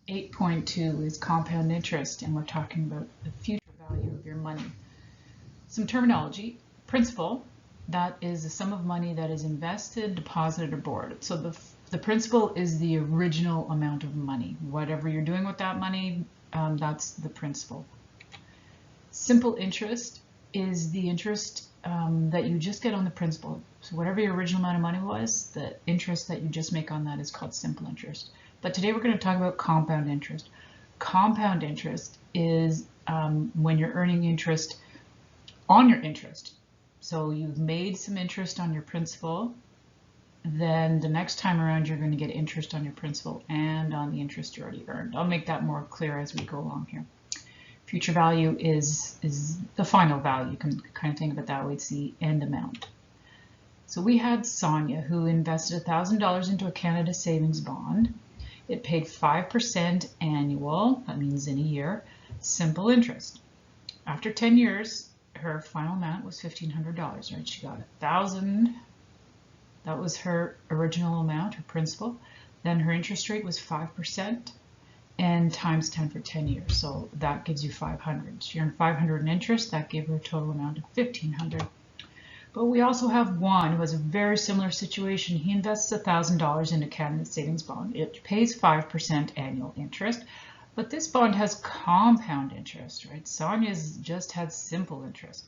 8.2 is compound interest, and we're talking about the future value of your money. Some terminology. Principal, that is the sum of money that is invested, deposited, or borrowed. So the principal is the original amount of money. Whatever you're doing with that money, that's the principal. Simple interest is the interest that you just get on the principal. So whatever your original amount of money was, the interest that you just make on that is called simple interest. But today we're going to talk about compound interest. Compound interest is when you're earning interest on your interest. So you've made some interest on your principal, then the next time around you're going to get interest on your principal and on the interest you already earned. I'll make that more clear as we go along here. Future value is the final value. You can kind of think of it that way. It's the end amount. So we had Sonia who invested $1,000 into a Canada savings bond. It paid 5% annual, that means in a year, simple interest. After 10 years, her final amount was $1,500, right? She got $1,000. That was her original amount, her principal. Then her interest rate was 5% and times 10 for 10 years. So that gives you 500. She earned 500 in interest. That gave her a total amount of 1,500. But we also have Juan who has a very similar situation. He invests $1,000 into Canada savings bond. It pays 5% annual interest, but this bond has compound interest, right? Sonia's just had simple interest.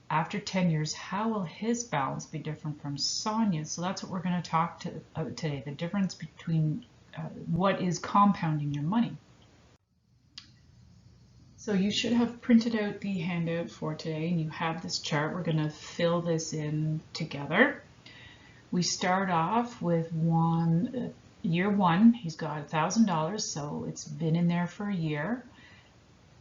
After 10 years, how will his balance be different from Sonia's? So that's what we're going to talk about today, the difference between what is compounding your money. So you should have printed out the handout for today and you have this chart. We're going to fill this in together. We start off with year one. He's got $1,000, so it's been in there for a year.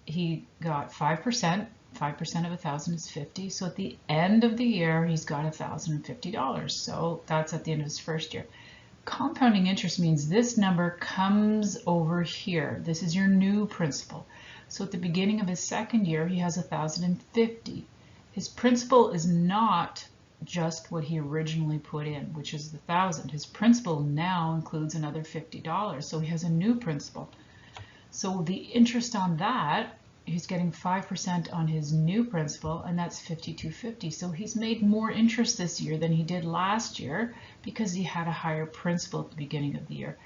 He got 5%. 5% of 1,000 is 50. So at the end of the year, he's got $1,050. So that's at the end of his first year. Compounding interest means this number comes over here. This is your new principal. So at the beginning of his second year, he has 1,050. His principal is not just what he originally put in, which is the 1,000. His principal now includes another $50. So he has a new principal. So the interest on that, he's getting 5% on his new principal, and that's $5,250. So he's made more interest this year than he did last year because he had a higher principal at the beginning of the year.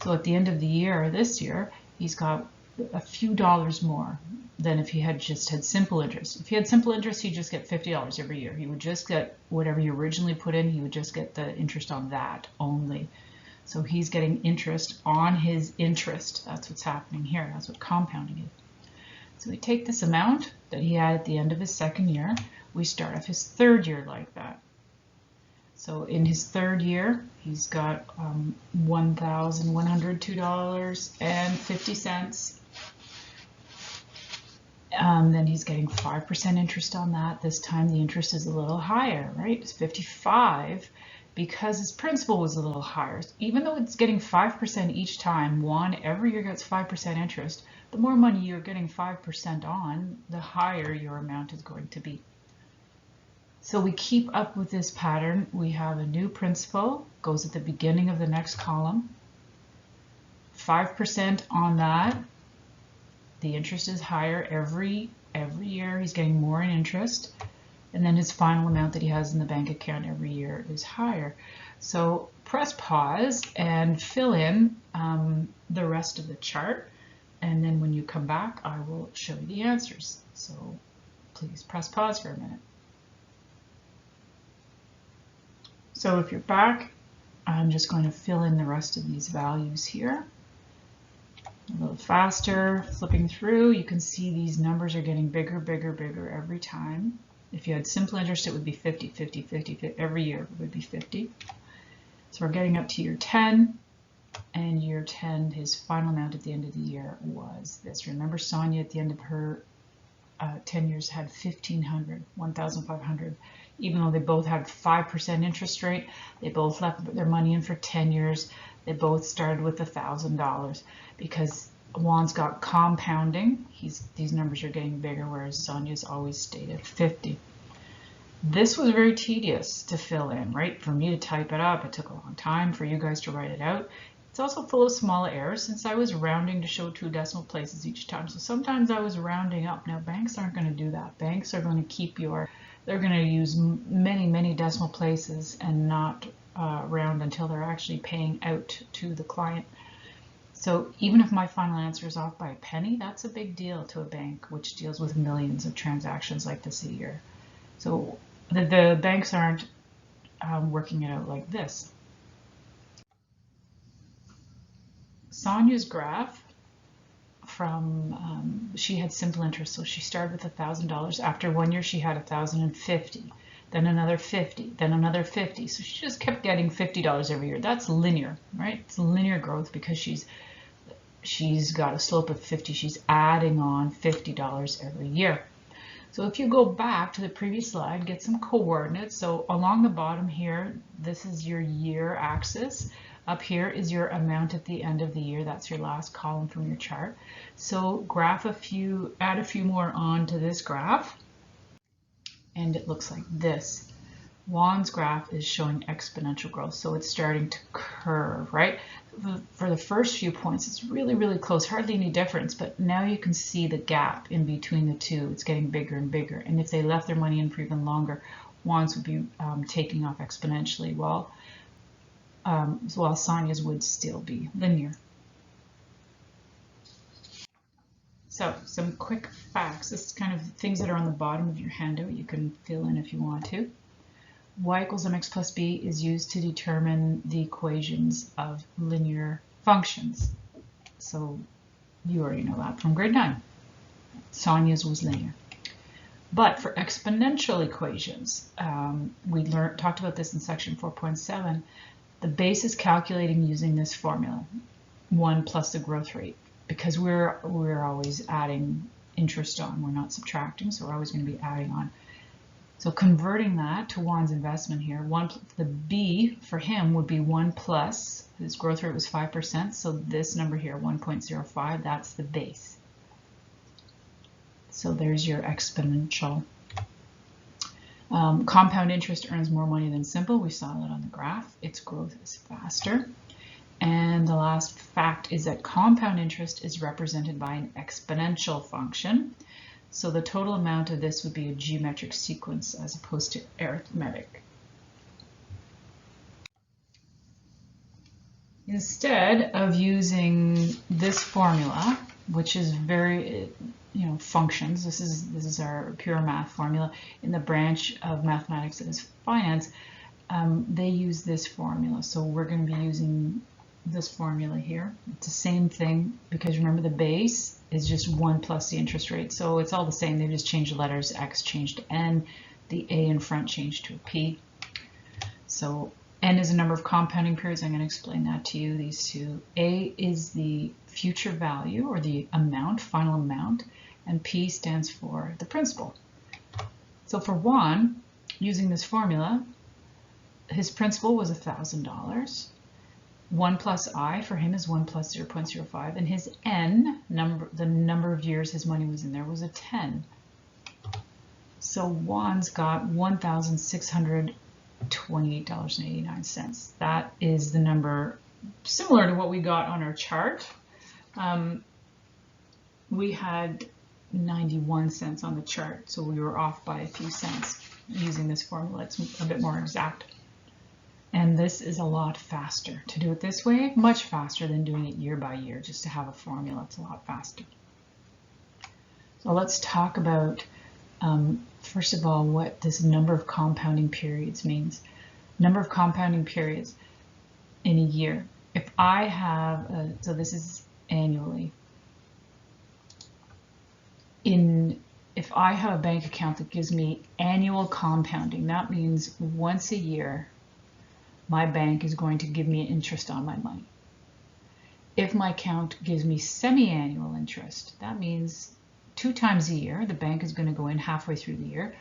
So at the end of the year, this year, he's got a few dollars more than if he had just had simple interest. If he had simple interest, he'd just get $50 every year. He would just get whatever he originally put in, he would just get the interest on that only. So he's getting interest on his interest. That's what's happening here. That's what compounding is. So we take this amount that he had at the end of his second year, we start off his third year like that. So in his third year, he's got $1,102.50. Then he's getting 5% interest on that. This time the interest is a little higher, right? It's 55 because his principal was a little higher. Even though it's getting 5% each time, every year gets 5% interest, the more money you're getting 5% on, the higher your amount is going to be. So we keep up with this pattern. We have a new principal, goes at the beginning of the next column. 5% on that. The interest is higher every year. He's getting more in interest. And then his final amount that he has in the bank account every year is higher. So press pause and fill in the rest of the chart. And then when you come back, I will show you the answers. So please press pause for a minute. So if you're back, I'm just going to fill in the rest of these values here. A little faster, flipping through, you can see these numbers are getting bigger, bigger, bigger every time. If you had simple interest, it would be 50, 50, 50, 50. Every year it would be 50. So we're getting up to year 10. And year 10, his final amount at the end of the year was this. Remember, Sonia at the end of her 10 years had $1,500. Even though they both had 5% interest rate, they both left their money in for 10 years. They both started with $1,000 because Juan's got compounding. These numbers are getting bigger, whereas Sonia's always stayed at 50. This was very tedious to fill in, right? For me to type it up, it took a long time. For you guys to write it out, It's also full of small errors since I was rounding to show 2 decimal places each time. So sometimes I was rounding up. Now banks aren't going to do that. Banks are going to keep they're going to use many decimal places and not round until they're actually paying out to the client. So even if my final answer is off by a penny, that's a big deal to a bank, which deals with millions of transactions like this a year. So the banks aren't working it out like this. Sonia's graph from, she had simple interest, so she started with $1,000. After 1 year, she had $1,050, then another 50, then another 50. So she just kept getting $50 every year. That's linear, right? It's linear growth because she's got a slope of 50. She's adding on $50 every year. So if you go back to the previous slide, get some coordinates. So along the bottom here, this is your year axis. Up here is your amount at the end of the year. That's your last column from your chart. So add a few more on to this graph, and it looks like this. Juan's graph is showing exponential growth, so it's starting to curve, right? For the first few points, it's really close, hardly any difference, but now you can see the gap in between the two. It's getting bigger and bigger, and if they left their money in for even longer, Juan's would be taking off exponentially, while Sonia's would still be linear. So some quick facts. This is kind of things that are on the bottom of your handout. You can fill in if you want to. Y equals mx plus b is used to determine the equations of linear functions. So you already know that from grade 9. Sonia's was linear. But for exponential equations, we talked about this in section 4.7. The base is calculating using this formula, 1 plus the growth rate, because we're always adding interest on. We're not subtracting, so we're always going to be adding on. So converting that to Juan's investment here, the B for him would be 1 plus, his growth rate was 5%, so this number here, 1.05, that's the base. So there's your exponential. Compound interest earns more money than simple. We saw that on the graph. Its growth is faster. And the last fact is that compound interest is represented by an exponential function. So the total amount of this would be a geometric sequence as opposed to arithmetic. Instead of using this formula, which is very, functions, this is our pure math formula in the branch of mathematics that is finance, they use this formula. So we're going to be using this formula here. It's the same thing because remember the base is just 1 plus the interest rate. So it's all the same. They just changed the letters. X changed to N. The A in front changed to a P. So N is a number of compounding periods. I'm going to explain that to you, these two. A is the future value or the amount, final amount, and P stands for the principal. So for Juan, using this formula, his principal was $1,000. 1 plus I for him is 1 plus 0.05, and his N, the number of years his money was in there, was a 10. So Juan's got $1,628.89. That is the number similar to what we got on our chart. We had 91 cents on the chart, so we were off by a few cents using this formula. It's a bit more exact. And this is a lot faster. To do it this way, much faster than doing it year by year, just to have a formula. It's a lot faster. So let's talk about, first of all, what this number of compounding periods means. Number of compounding periods in a year. If I have, so this is annually. If I have a bank account that gives me annual compounding, that means once a year, my bank is going to give me interest on my money. If my account gives me semi-annual interest, that means 2 times a year, the bank is going to go in halfway through the year.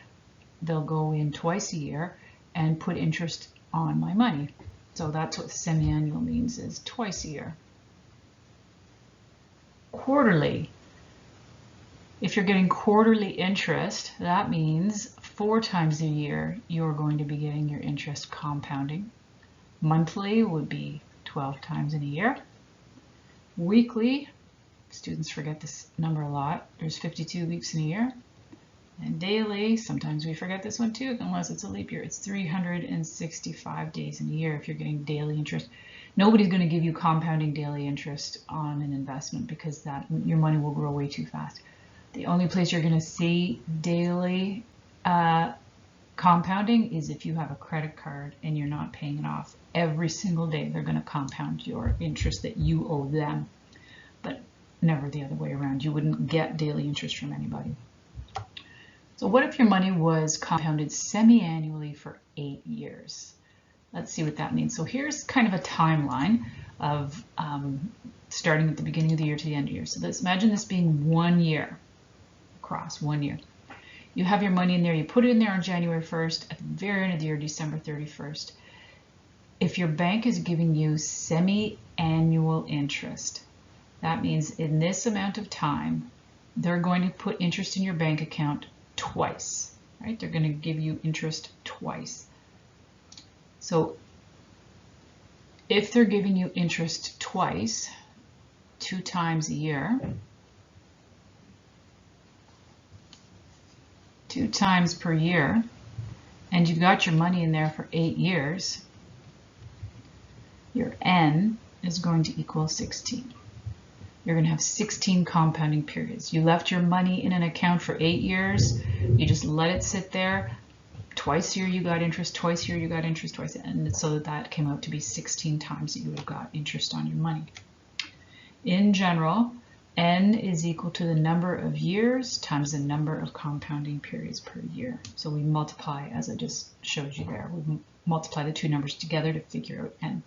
They'll go in twice a year and put interest on my money. So that's what semi-annual means, is twice a year. Quarterly. If you're getting quarterly interest, that means 4 times a year you're going to be getting your interest compounding. Monthly would be 12 times in a year. Weekly, students forget this number a lot. There's 52 weeks in a year. And daily, sometimes we forget this one too, unless it's a leap year. It's 365 days in a year if you're getting daily interest. Nobody's going to give you compounding daily interest on an investment because your money will grow way too fast. The only place you're going to see daily compounding is if you have a credit card and you're not paying it off. Every single day they're going to compound your interest that you owe them, but never the other way around. You wouldn't get daily interest from anybody. So what if your money was compounded semi-annually for 8 years? Let's see what that means. So here's kind of a timeline of starting at the beginning of the year to the end of the year. So let's imagine this being 1 year, across 1 year. You have your money in there, you put it in there on January 1st, at the very end of the year, December 31st. If your bank is giving you semi-annual interest, that means in this amount of time, they're going to put interest in your bank account twice, right? They're going to give you interest twice. So if they're giving you interest twice, 2 times a year, 2 times per year, and you've got your money in there for 8 years, your N is going to equal 16. You're going to have 16 compounding periods. You left your money in an account for 8 years. You just let it sit there. Twice a year you got interest, twice a year you got interest, twice, and so that came out to be 16 times that you would have got interest on your money. In general, N is equal to the number of years times the number of compounding periods per year. So we multiply, as I just showed you there, we multiply the two numbers together to figure out N.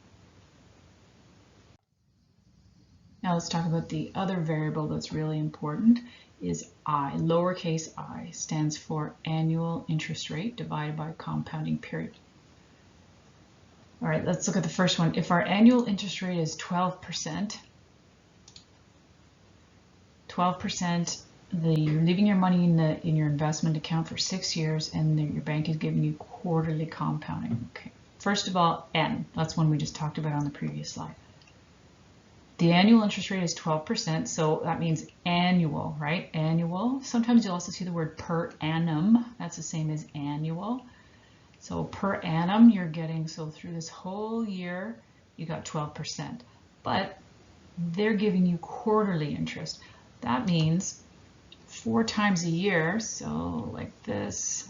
Now let's talk about the other variable that's really important is I. Lowercase I stands for annual interest rate divided by compounding period. All right, let's look at the first one. If our annual interest rate is 12%, you're leaving your money in your investment account for 6 years and your bank is giving you quarterly compounding. Okay. First of all, N. That's one we just talked about on the previous slide. The annual interest rate is 12%, so that means annual, right? Annual. Sometimes you'll also see the word per annum. That's the same as annual. So per annum, you're getting, so through this whole year, you got 12%. But they're giving you quarterly interest. That means 4 times a year, so like this.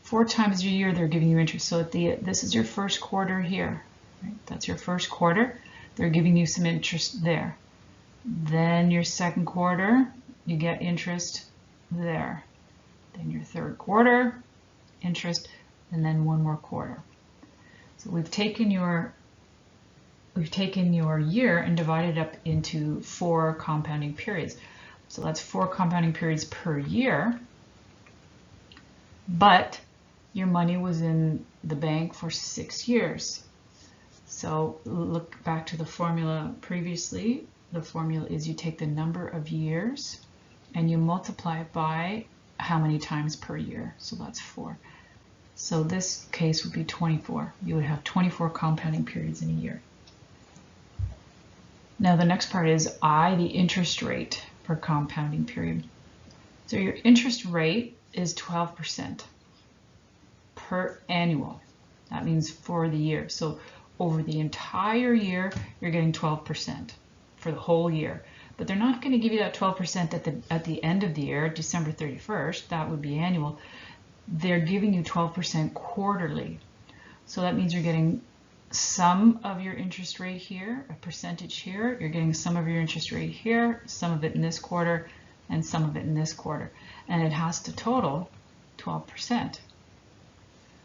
4 times a year, they're giving you interest. So this is your first quarter here, right? That's your first quarter. They're giving you some interest there. Then your second quarter, you get interest there. Then your third quarter, interest, and then one more quarter. So we've taken your year and divided it up into 4 compounding periods. So that's 4 compounding periods per year. But your money was in the bank for 6 years. So look back to the formula previously. The formula is you take the number of years and you multiply it by how many times per year. So that's 4. So this case would be 24. You would have 24 compounding periods in a year. Now the next part is I, the interest rate per compounding period. So your interest rate is 12% per annual. That means for the year. So over the entire year, you're getting 12% for the whole year. But they're not going to give you that 12% at the end of the year, December 31st. That would be annual. They're giving you 12% quarterly. So that means you're getting some of your interest rate here, a percentage here. You're getting some of your interest rate here, some of it in this quarter, and some of it in this quarter. And it has to total 12%.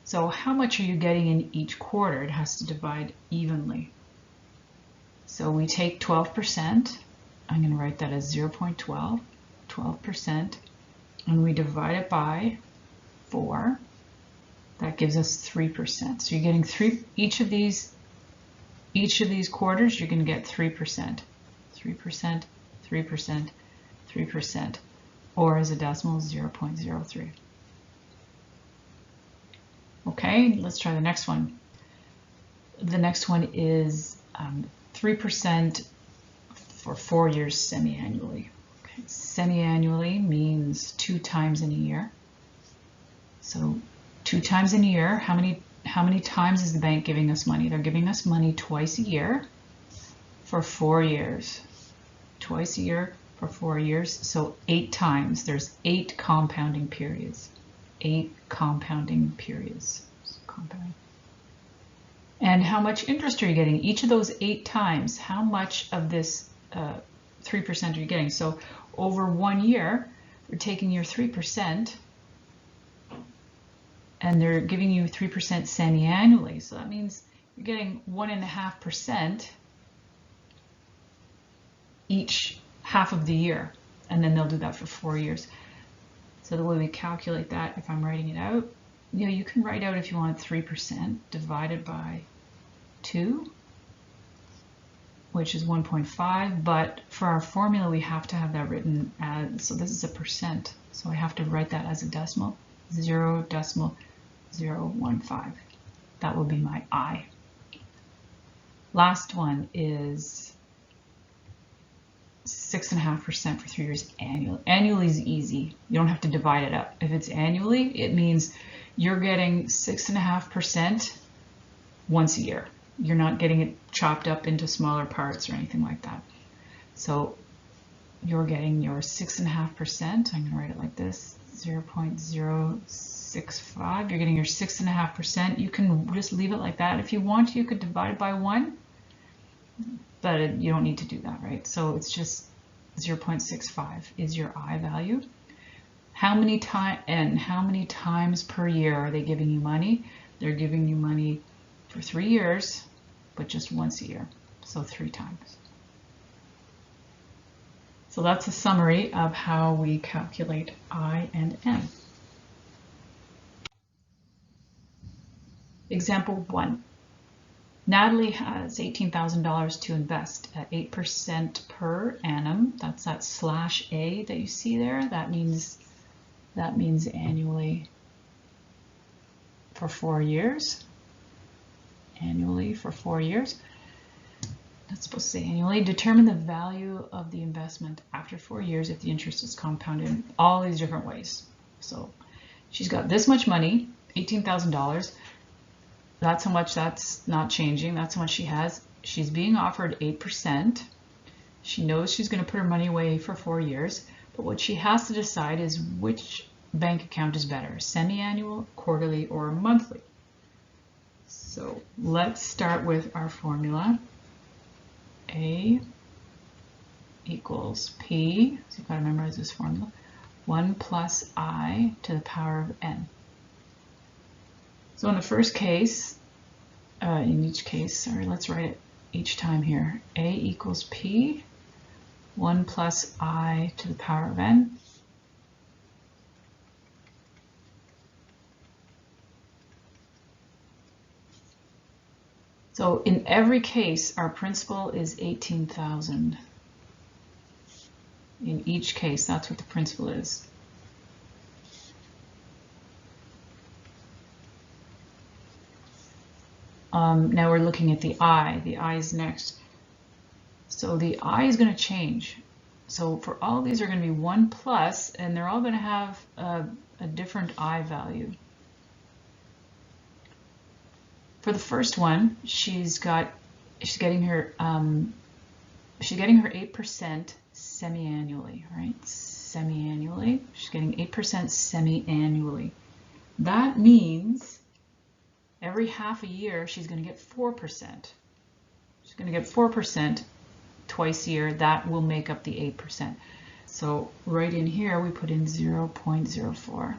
So how much are you getting in each quarter? It has to divide evenly. So we take 12%. I'm going to write that as 0.12, 12%, and we divide it by 4. That gives us 3%. So you're getting each of these quarters, you're going to get 3%, 3%, 3%, 3%, or as a decimal, 0.03. Okay, let's try the next one. The next one is 3% for 4 years semi-annually. Okay. Semi-annually means 2 times in a year. So 2 times in a year, how many times is the bank giving us money? They're giving us money twice a year for 4 years. Twice a year for 4 years, so 8 times. There's 8 compounding periods. 8 compounding periods. Compounding. And how much interest are you getting? Each of those 8 times, how much of this 3% are you getting? So over 1 year, they're taking your 3%, and they're giving you 3% semi-annually. So that means you're getting 1.5% each half of the year, and then they'll do that for 4 years. So the way we calculate that, if I'm writing it out, you can write out, if you want, 3% divided by 2, which is 1.5, but for our formula we have to have that written as, so this is a percent, so I have to write that as a decimal, 0.015. That will be my I. Last one is 6.5% for 3 years annually. Annually is easy. You don't have to divide it up. If it's annually, it means you're getting 6.5% once a year. You're not getting it chopped up into smaller parts or anything like that. So you're getting your 6.5%. I'm going to write it like this, 0.065. You're getting your 6.5%. You can just leave it like that. If you want to, you could divide it by 1. But you don't need to do that, right? So it's just 0.65 is your I value. How many times per year are they giving you money? They're giving you money for 3 years, but just once a year, so 3 times. So that's a summary of how we calculate I and M. Example 1. Natalie has $18,000 to invest at 8% per annum. That's that /A that you see there. That means annually for 4 years. Annually for 4 years. That's supposed to say annually. Determine the value of the investment after 4 years if the interest is compounded in all these different ways. So she's got this much money, $18,000. That's how much, that's not changing. That's how much she has. She's being offered 8%. She knows she's going to put her money away for 4 years. But what she has to decide is which bank account is better, semi-annual, quarterly, or monthly. So let's start with our formula. A equals P, so you've got to memorize this formula, 1 plus I to the power of N. So in the first case, in each case, sorry, let's write it each time here. A equals P, 1 plus I to the power of N. So in every case, our principal is 18,000. In each case, that's what the principal is. Now we're looking at the I. The I is next. So the I is going to change. So for all these are going to be 1 plus, and they're all going to have a different I value. For the first one, she's getting her 8% semi-annually, right? Semi-annually. She's getting 8% semi-annually. That means every half a year she's going to get 4%. She's going to get 4% twice a year. That will make up the 8%. So right in here we put in 0.04.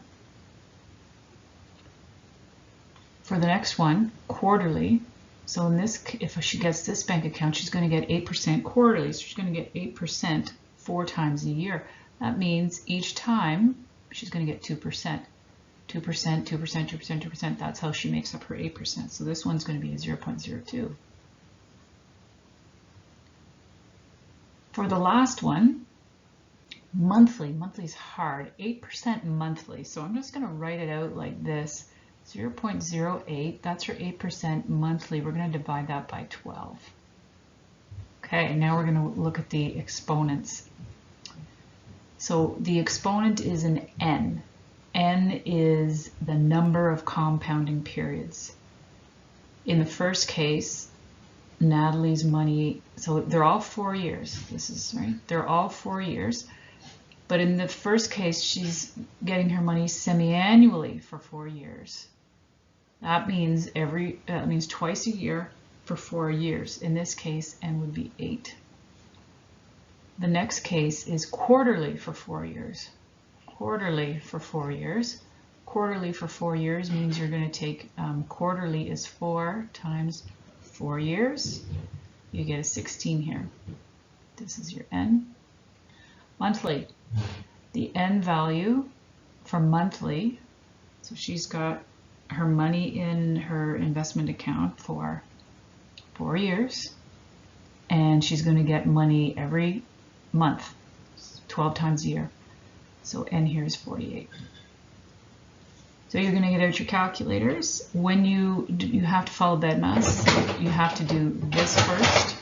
For the next one, quarterly. So in this, if she gets this bank account, she's going to get 8% quarterly. So she's going to get 8% 4 times a year. That means each time she's going to get 2%. 2%, 2%, 2%, 2%. That's how she makes up her 8%. So this one's going to be a 0.02. For the last one, monthly. Monthly is hard. 8% monthly. So I'm just going to write it out like this. 0.08, that's her 8% monthly. We're going to divide that by 12. Okay, now we're going to look at the exponents. So the exponent is an n. N is the number of compounding periods. In the first case, Natalie's money, so they're all 4 years. This is right. They're all 4 years. But in the first case, she's getting her money semi-annually for 4 years. That means twice a year for 4 years. In this case, n would be 8. The next case is quarterly for 4 years. Quarterly for 4 years. Quarterly for 4 years means you're going to take quarterly is 4 times 4 years. You get a 16 here. This is your n. Monthly. The n value for monthly, so she's got her money in her investment account for 4 years, and she's going to get money every month, 12 times a year. So n here is 48. So you're going to get out your calculators. When you have to follow BEDMAS, you have to do this first.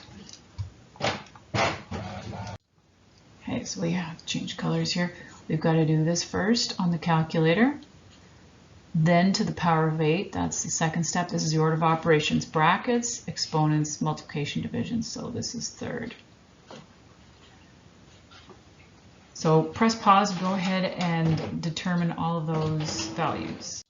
Okay, so we have to change colors here. We've got to do this first on the calculator. Then to the power of 8, that's the second step. This is the order of operations. Brackets, exponents, multiplication, division. So this is third. So press pause, go ahead and determine all of those values.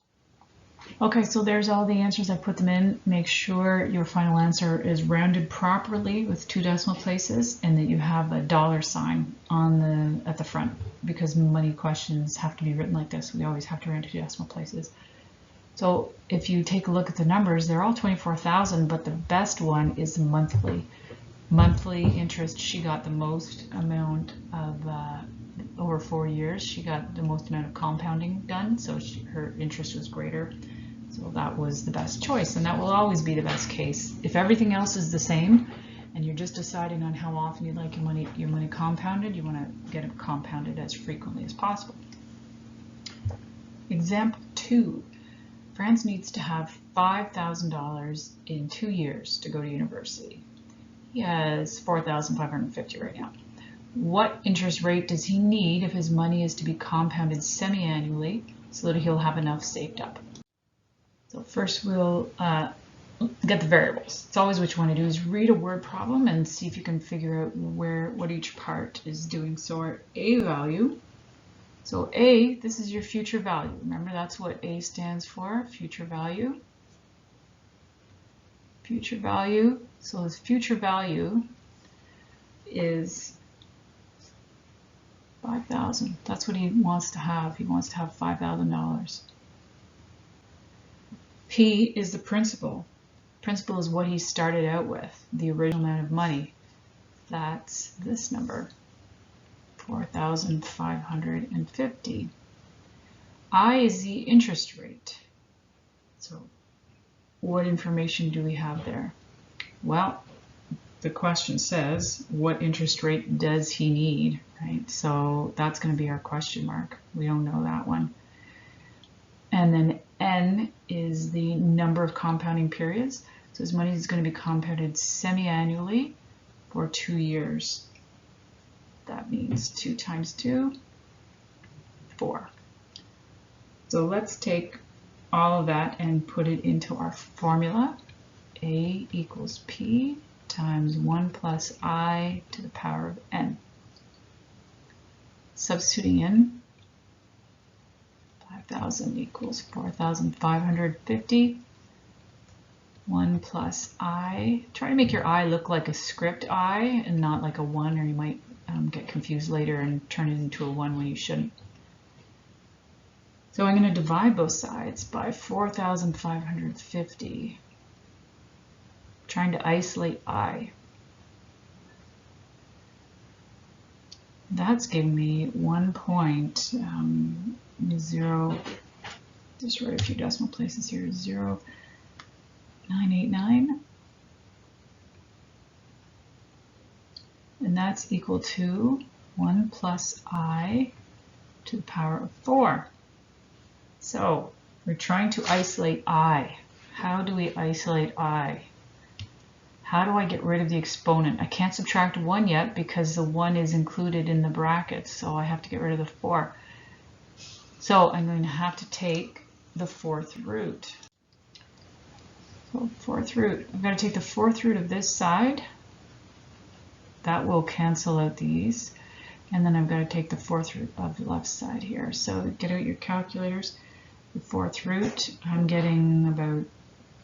Okay, so there's all the answers. I put them in. Make sure your final answer is rounded properly with 2 decimal places and that you have a $sign on at the front, because money questions have to be written like this. We always have to round to 2 decimal places. So if you take a look at the numbers, they're all 24,000, but the best one is monthly. Monthly interest, she got the most amount of over 4 years. She got the most amount of compounding done, so her interest was greater. So that was the best choice, and that will always be the best case. If everything else is the same, and you're just deciding on how often you'd like your money compounded, you want to get it compounded as frequently as possible. Example 2. Franz needs to have $5,000 in 2 years to go to university. He has $4,550 right now. What interest rate does he need if his money is to be compounded semi-annually so that he'll have enough saved up? So first we'll get the variables. It's always what you want to do is read a word problem and see if you can figure out what each part is doing. So our A value, so A, this is your future value. Remember, that's what A stands for, future value. Future value, so his future value is 5,000. That's what he wants to have. He wants to have $5,000. P is the principal. Principal is what he started out with, the original amount of money. That's this number, 4,550. I is the interest rate. So what information do we have there? Well, the question says, what interest rate does he need, right? So that's going to be our question mark. We don't know that one. And then N is the number of compounding periods. So his money is going to be compounded semi-annually for 2 years. That means 2 times 2, 4. So let's take all of that and put it into our formula. A equals P times 1 plus I to the power of N. Substituting in, 5,000 equals 4,550. 1 plus I. Try to make your I look like a script I and not like a 1, or you might get confused later and turn it into a 1 when you shouldn't. So I'm going to divide both sides by 4,550. Trying to isolate I. That's giving me 1.0, just write a few decimal places here, 0.989. And that's equal to 1 plus I to the power of 4. So we're trying to isolate I. How do we isolate I? How do I get rid of the exponent? I can't subtract 1 yet because the 1 is included in the brackets, so I have to get rid of the 4. So I'm going to have to take the 4th root. So 4th root, I've got to take the 4th root of this side. That will cancel out these. And then I've got to take the 4th root of the left side here. So get out your calculators. The 4th root, I'm getting about,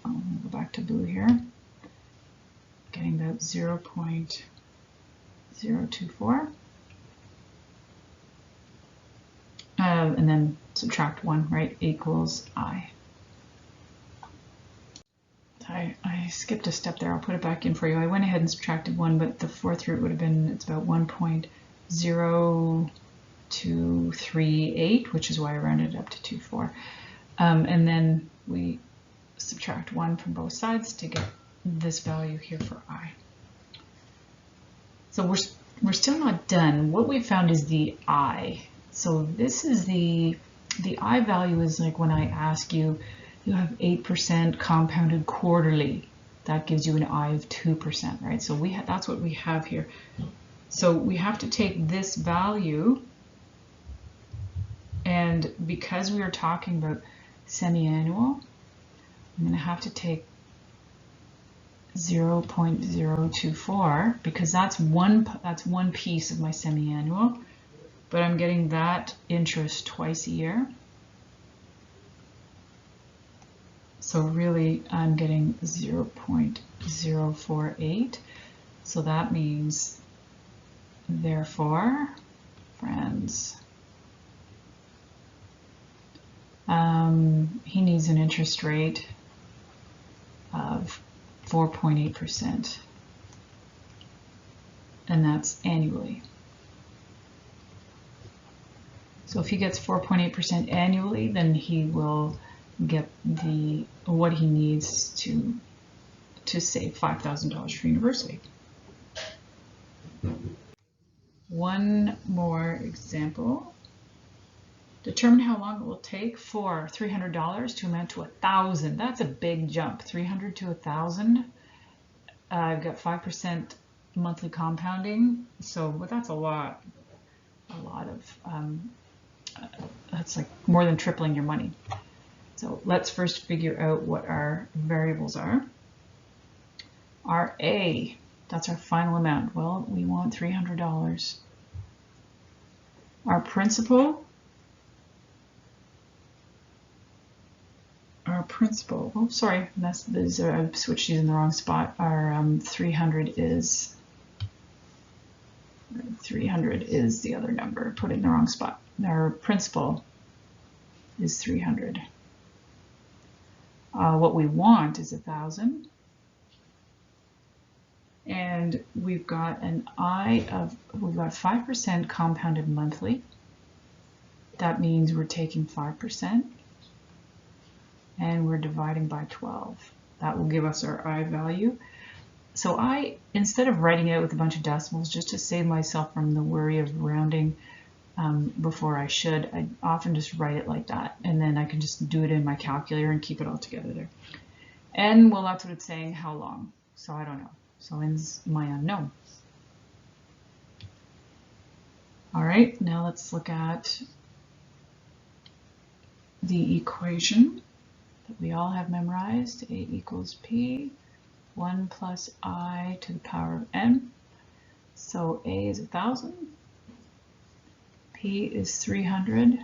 I'll go back to blue here, getting about 0.024. And then subtract 1, right, equals I. I skipped a step there. I'll put it back in for you. I went ahead and subtracted 1, but the 4th root would have been, it's about 1.0238, which is why I rounded it up to 24. And then we subtract 1 from both sides to get this value here for I. So we're still not done. What we found is the I. So this is the I value is like when I ask you, you have 8% compounded quarterly. That gives you an I of 2%, right? So that's what we have here. So we have to take this value, and because we are talking about semi-annual, I'm going to have to take 0.024 because that's one piece of my semi-annual, but I'm getting that interest twice a year. So really I'm getting 0.048. So that means, therefore, friends, he needs an interest rate of 4.8%, and that's annually. So if he gets 4.8% annually, then he will get what he needs to save $5,000 for university. One more example. Determine how long it will take for $300 to amount to 1,000. That's a big jump. 300 to 1,000. I've got 5% monthly compounding, so that's a lot of. That's like more than tripling your money. So let's first figure out what our variables are. Our A, that's our final amount. Well, we want $300. Our principal, oh sorry, I've switched these in the wrong spot. Our 300 is the other number, put it in the wrong spot. Our principal is 300. What we want is 1,000. And we've got we've got 5% compounded monthly. That means we're taking 5% and we're dividing by 12. That will give us our I value. So instead of writing it out with a bunch of decimals, just to save myself from the worry of rounding before I should, I often just write it like that, and then I can just do it in my calculator and keep it all together there. And well, that's what it's saying, how long. So I don't know. So n's my unknown. All right, now let's look at the equation that we all have memorized. A equals P, 1 plus I to the power of n. So A is 1,000. P is 300,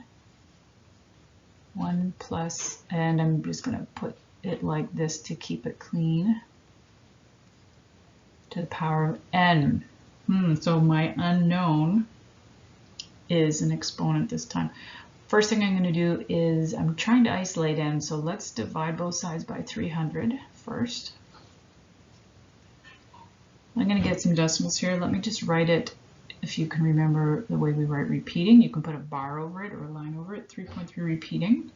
1 plus, and I'm just going to put it like this to keep it clean, to the power of n. So my unknown is an exponent this time. First thing I'm going to do is I'm trying to isolate n, so let's divide both sides by 300 first. I'm going to get some decimals here. Let me just write it. If you can remember the way we write repeating, you can put a bar over it or a line over it, 3.3 repeating.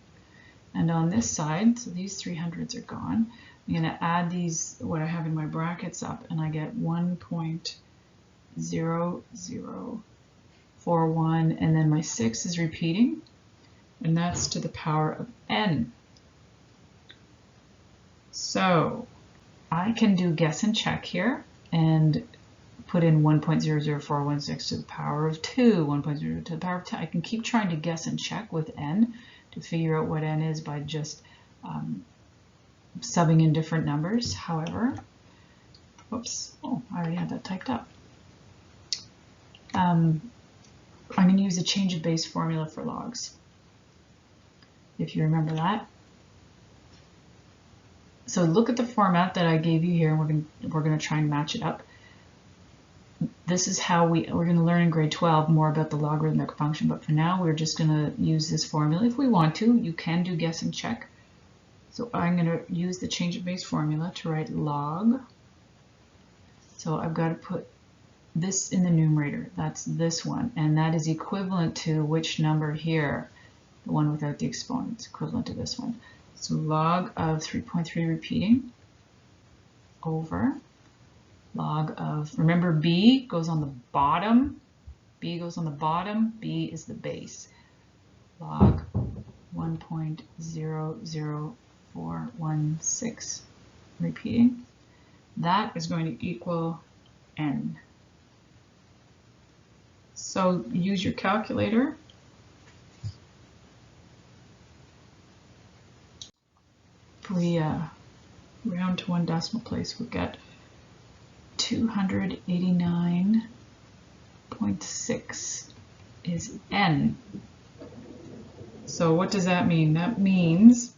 And on this side, so these 300s are gone, I'm going to add these, what I have in my brackets up, and I get 1.0041, and then my 6 is repeating, and that's to the power of n. So I can do guess and check here and put in 1.00416 to the power of 2, 1.0 to the power of 10. I can keep trying to guess and check with n to figure out what n is by just subbing in different numbers. However, whoops, oh, I already had that typed up. I'm going to use a change of base formula for logs, if you remember that. So look at the format that I gave you here, and we're going to try and match it up. This is how we're going to learn in grade 12 more about the logarithmic function, but for now we're just going to use this formula. If we want to, you can do guess and check. So I'm going to use the change of base formula to write log. So I've got to put this in the numerator. That's this one, and that is equivalent to which number here? The one without the exponents, equivalent to this one. So log of 3.3 repeating over log of, remember b goes on the bottom, b goes on the bottom, b is the base. Log 1.00416 repeating. That is going to equal n. So use your calculator. If we round to one decimal place, we get 289.6 is n. So what does that mean? That means,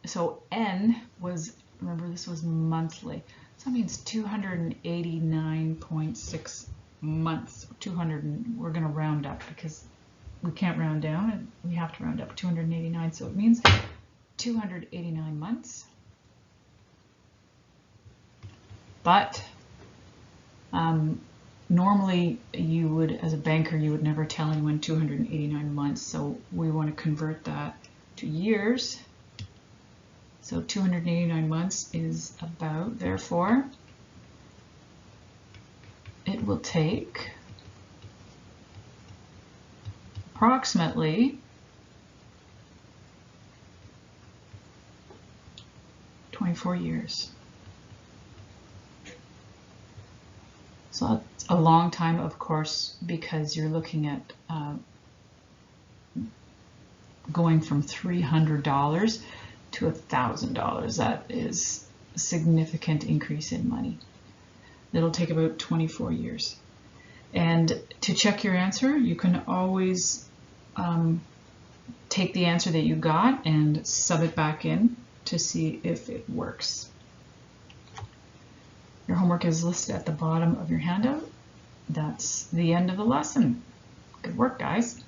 so n was, remember this was monthly, so that means 289.6 months. 200, we're going to round up because we can't round down, and we have to round up. 289, so it means 289 months. But normally you would, as a banker, you would never tell anyone 289 months, so we want to convert that to years. So 289 months is about, therefore, it will take approximately 24 years. So that's a long time, of course, because you're looking at going from $300 to $1,000. That is a significant increase in money. It'll take about 24 years. And to check your answer, you can always take the answer that you got and sub it back in to see if it works. Your homework is listed at the bottom of your handout. That's the end of the lesson. Good work, guys.